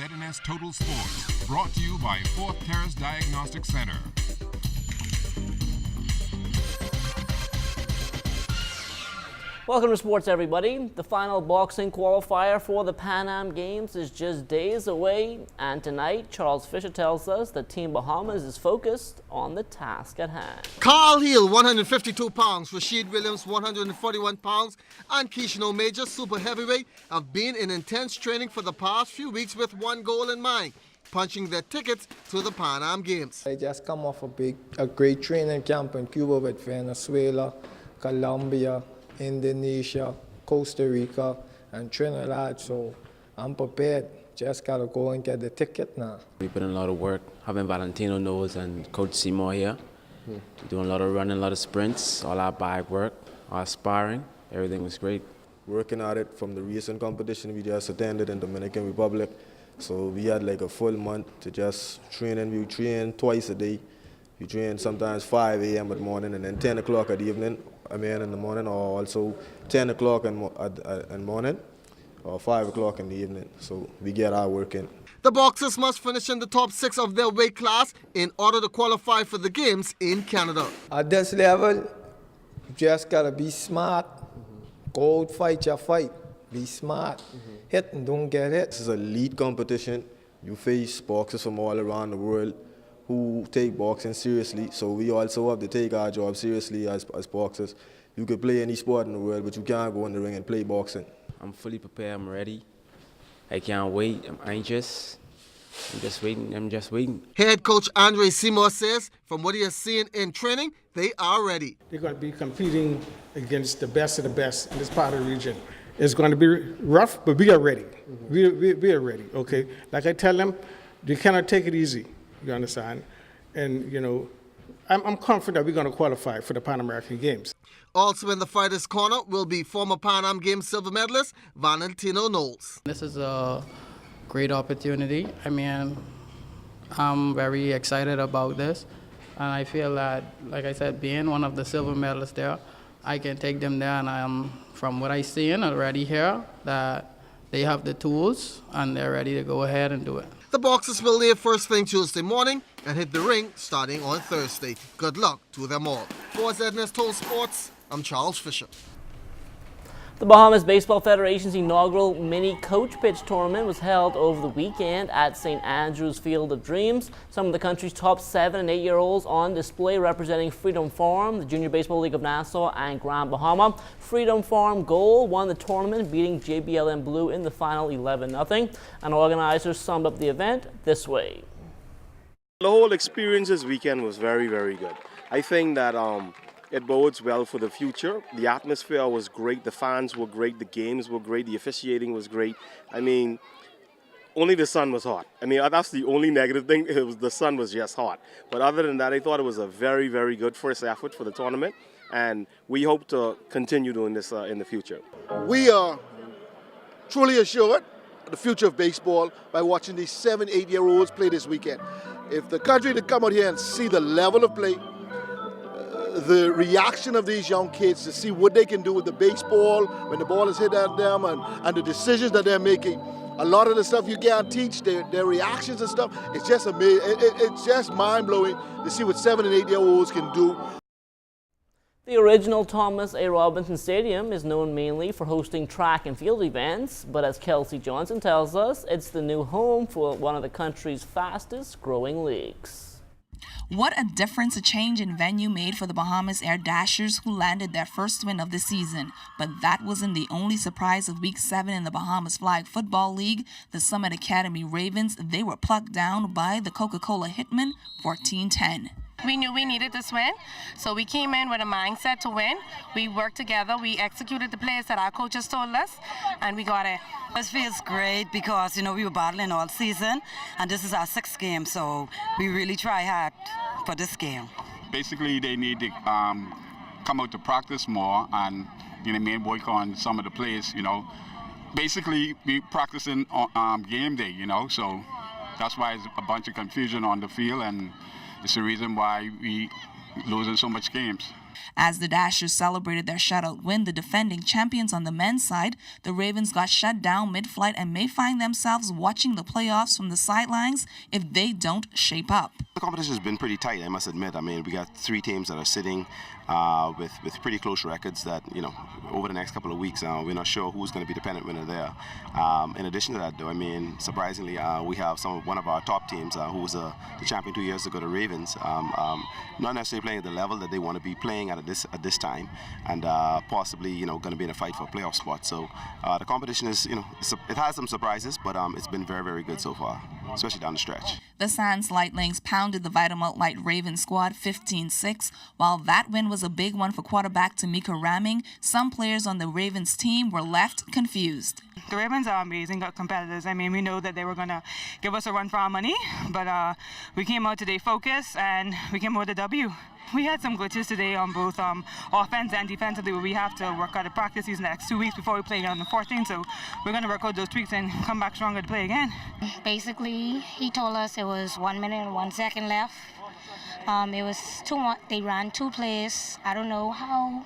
ZNS Total Sports, brought to you by Fourth Terrace Diagnostic Center. Welcome to sports, everybody. The final boxing qualifier for the Pan Am Games is just days away, and tonight Charles Fisher tells us that Team Bahamas is focused on the task at hand. Carl Hill, 152 pounds, Rashid Williams, 141 pounds, and Keishno Major, super heavyweight, have been in intense training for the past few weeks with one goal in mind: punching their tickets to the Pan Am Games. I just come off a great training camp in Cuba with Venezuela, Colombia, Indonesia, Costa Rica, and Trinidad, so I'm prepared. Just gotta go and get the ticket now. We put in a lot of work, having Valentino knows and Coach Seymour here. Doing a lot of running, a lot of sprints, all our bag work, our sparring, everything was great. Working at it from the recent competition we just attended in Dominican Republic. So we had like a full month to just training. We train twice a day. We train sometimes 5 a.m. in the morning and then 10 o'clock at the evening. In the morning, or also 10 o'clock in the morning, or 5 o'clock in the evening. So we get our work in. The boxers must finish in the top 6 of their weight class in order to qualify for the games in Canada. At this level, you just gotta be smart. Go out, fight your fight. Be smart. Hit and don't get hit. This is a elite competition. You face boxers from all around the world who take boxing seriously, so we also have to take our job seriously as boxers. You could play any sport in the world, but you can't go in the ring and play boxing. I'm fully prepared, I'm ready. I can't wait, I'm anxious. I'm just waiting. Head coach Andre Seymour says from what he has seen in training, they are ready. They're going to be competing against the best of the best in this part of the region. It's going to be rough, but we are ready. We are ready, okay? Like I tell them, they cannot take it easy. You understand? And, you know, I'm confident that we're going to qualify for the Pan American Games. Also in the fighter's corner will be former Pan Am Games silver medalist Valentino Knowles. This is a great opportunity. I mean, I'm very excited about this. And I feel that, like I said, being one of the silver medalists there, I can take them there. And I'm, from what I see already here, that they have the tools and they're ready to go ahead and do it. The boxers will leave first thing Tuesday morning and hit the ring starting on Thursday. Good luck to them all. For ZNS Total Sports, I'm Charles Fisher. The Bahamas Baseball Federation's inaugural mini coach pitch tournament was held over the weekend at St. Andrew's Field of Dreams. Some of the country's top 7- and 8-year-olds on display representing Freedom Farm, the Junior Baseball League of Nassau, and Grand Bahama. Freedom Farm Gold won the tournament, beating JBLM Blue in the final 11-0. And organizers summed up the event this way. The whole experience this weekend was very, very good. I think that it bodes well for the future. The atmosphere was great, the fans were great, the games were great, the officiating was great. I mean, only the sun was hot. I mean, that's the only negative thing. The sun was just hot. But other than that, I thought it was a very, very good first effort for the tournament, and we hope to continue doing this in the future. We are truly assured of the future of baseball by watching these 7-, 8-year-olds play this weekend. If the country to come out here and see the level of play, the reaction of these young kids to see what they can do with the baseball when the ball is hit at them, and the decisions that they're making. A lot of the stuff you can't teach, their reactions and stuff, it's just amazing. It's just mind-blowing to see what 7- and 8-year-olds can do. The original Thomas A. Robinson Stadium is known mainly for hosting track and field events, but as Kelsey Johnson tells us, it's the new home for one of the country's fastest growing leagues. What a difference a change in venue made for the Bahamas Air Dashers, who landed their first win of the season. But that wasn't the only surprise of Week 7 in the Bahamas Flag Football League. The Summit Academy Ravens, they were plucked down by the Coca-Cola Hitmen 14-10. We knew we needed this win, so we came in with a mindset to win. We worked together, we executed the plays that our coaches told us, and we got it. It feels great because, you know, we were battling all season, and this is our 6th game, so we really try hard for this game. Basically, they need to come out to practice more and, you know, maybe work on some of the plays, you know. Basically, we practicing on game day, you know, so that's why there's a bunch of confusion on the field, and it's the reason why we losing so much games. As the Dashers celebrated their shutout win, the defending champions on the men's side, the Ravens got shut down mid-flight and may find themselves watching the playoffs from the sidelines if they don't shape up. The competition has been pretty tight, I must admit. I mean, we got 3 teams that are sitting with pretty close records that, you know, over the next couple of weeks, we're not sure who's going to be the pennant winner there. In addition to that, though, I mean, surprisingly, we have one of our top teams who was the champion 2 years ago, the Ravens, not necessarily playing at the level that they want to be playing at this time, and possibly, you know, going to be in a fight for a playoff spot. So the competition is, you know, it has some surprises, but it's been very, very good so far, especially down the stretch. The Sands Lightlings pounded the Vitamalt Light Ravens squad 15-6. While that win was a big one for quarterback Tamika Ramming, some players on the Ravens team were left confused. The Ravens are amazing competitors. I mean, we know that they were going to give us a run for our money, but we came out today focused and we came out with a W. We had some glitches today on both offense and defensively where we have to work out the practice these next 2 weeks before we play on the 14th. So we're going to work out those tweaks and come back stronger to play again. Basically, he told us it was 1 minute and 1 second left. It was they ran 2 plays. I don't know how,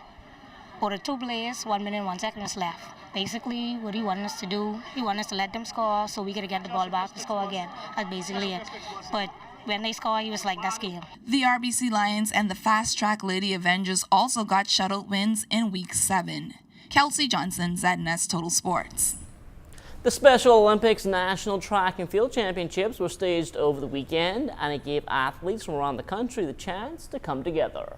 or the 2 plays, 1 minute and 1 second is left. Basically, what he wanted us to do, he wanted us to let them score so we could get the ball back to score again. That's basically it. But when they score, he was like, that's game. The RBC Lions and the Fast Track Lady Avengers also got shutout wins in Week 7. Kelsey Johnson, ZNS Total Sports. The Special Olympics National Track and Field Championships were staged over the weekend, and it gave athletes from around the country the chance to come together.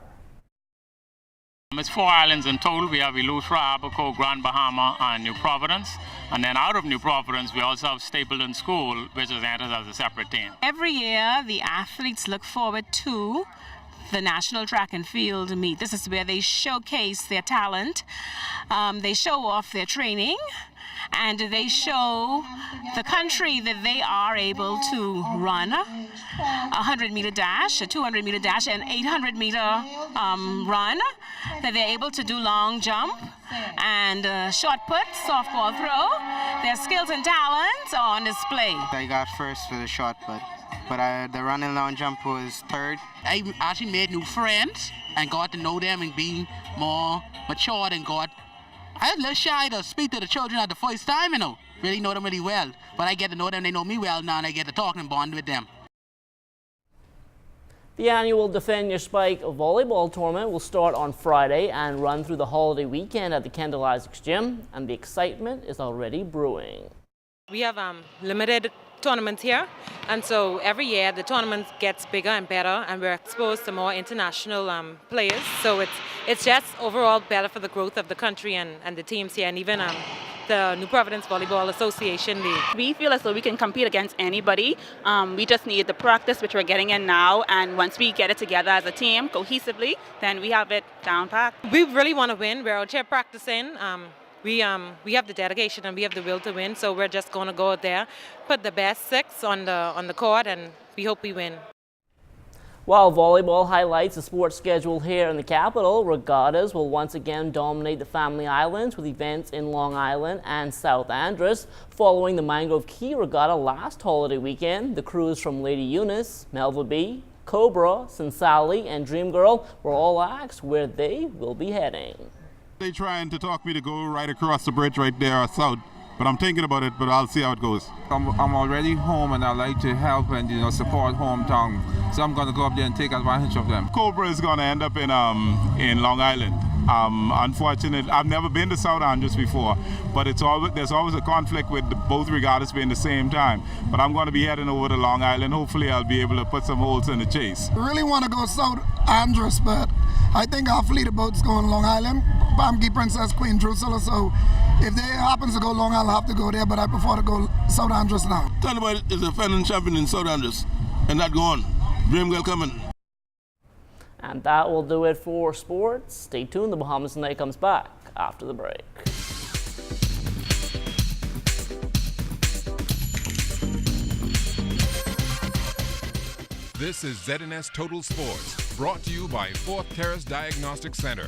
It's 4 islands in total. We have Eleuthera, Abaco, Grand Bahama, and New Providence. And then out of New Providence, we also have Stapleton School, which is entered as a separate team. Every year, the athletes look forward to the National Track and Field Meet. This is where they showcase their talent, they show off their training, and they show the country that they are able to run a 100-meter dash, a 200-meter dash, and 800-meter run, that they're able to do long jump and shot put, softball throw. Their skills and talents are on display. I got first for the shot put, but the running long jump was third. I actually made new friends and got to know them and be more mature and got. I was a little shy to speak to the children at the first time, you know. Really know them really well. But I get to know them, they know me well now, and I get to talk and bond with them. The annual Defend Your Spike volleyball tournament will start on Friday and run through the holiday weekend at the Kendall Isaacs Gym, and the excitement is already brewing. We have limited tournaments here, and so every year the tournament gets bigger and better, and we're exposed to more international players. So it's just overall better for the growth of the country and the teams here, and even the New Providence Volleyball Association League. We feel as though we can compete against anybody. We just need the practice, which we're getting in now, and once we get it together as a team cohesively, then we have it down pat. We really want to win. We're out here practicing. We have the dedication and we have the will to win, so we're just going to go out there, put the best 6 on the court, and we hope we win. While volleyball highlights the sports schedule here in the capital, regattas will once again dominate the Family Islands with events in Long Island and South Andros. Following the Mangrove Key Regatta last holiday weekend, the crews from Lady Eunice, Melville B, Cobra, Sinsali, and Dream Girl were all asked where they will be heading. They're trying to talk me to go right across the bridge right there south, but I'm thinking about it, but I'll see how it goes. I'm already home and I like to help and support hometown, so I'm going to go up there and take advantage of them. Cobra is going to end up in Long Island. Unfortunately, I've never been to South Andros before, but there's always a conflict with both regattas being the same time. But I'm going to be heading over to Long Island. Hopefully I'll be able to put some holes in the chase. I really want to go South Andros, but I think our fleet of boats going to Long Island, Bamki Princess, Queen Drusilla, so if they happens to go Long Island, I'll have to go there, but I prefer to go South Andros now. Taliban is a defending champion in South Andros, and that going. Dream Girl coming. And that will do it for sports. Stay tuned, the Bahamas Tonight comes back after the break. This is ZNS Total Sports, brought to you by 4th Terrace Diagnostic Center.